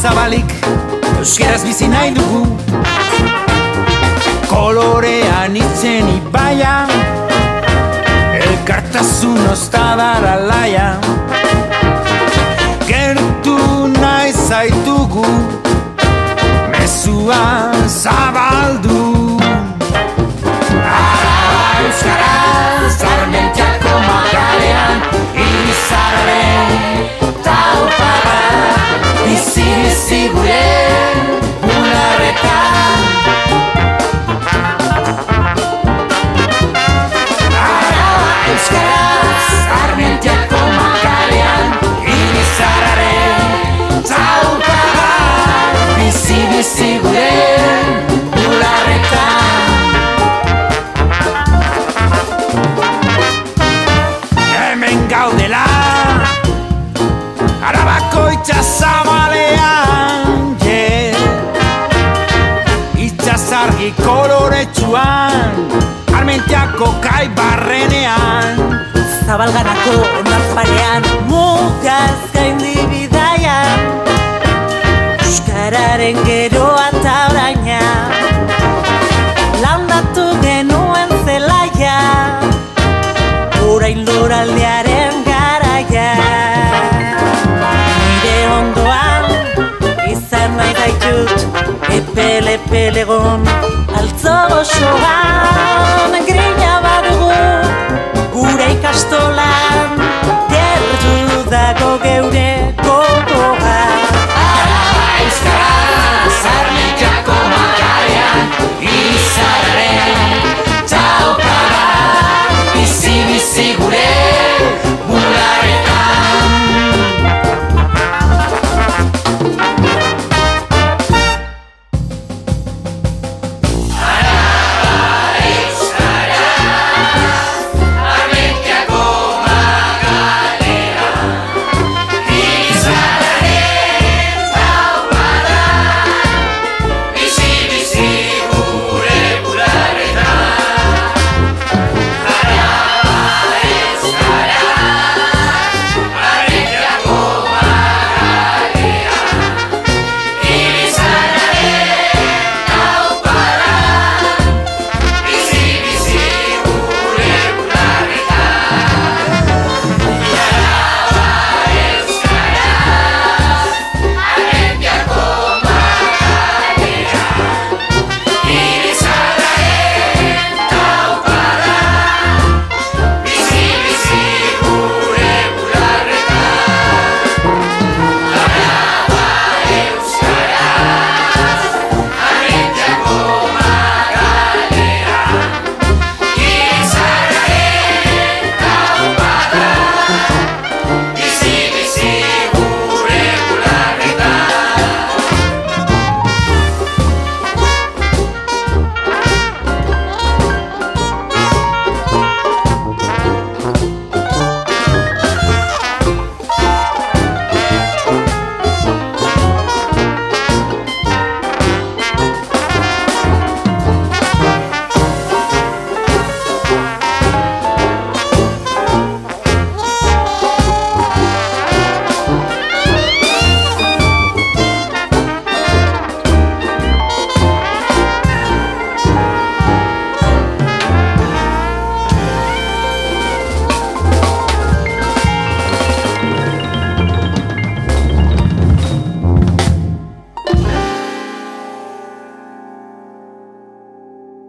zabalik euskeraz bizi nahi dugu. Kolorean itzen ibaia, elkartasun oztadar alaia. Gertu nahi zaitugu, mezua zabaldu. Euskaraz, Armentiako magalean, Irizarren taupada, bizi-bizi gure bularretan. Euskaraz, Armentiako magalean, Irizarren taupada, bizi-bizi gure bularretan. Gaudela Arabako itxasabalean, itxasargi koloretsuan, Armentiako kai barrenean. Zabalganako ondartzarean, mugaz gaindi bidaian, euskararen geroa eta oraina, landatu genuen zelaia, orain loraldearen garaia. Nire ondoan izan nahi gaitut, epel-epel egon,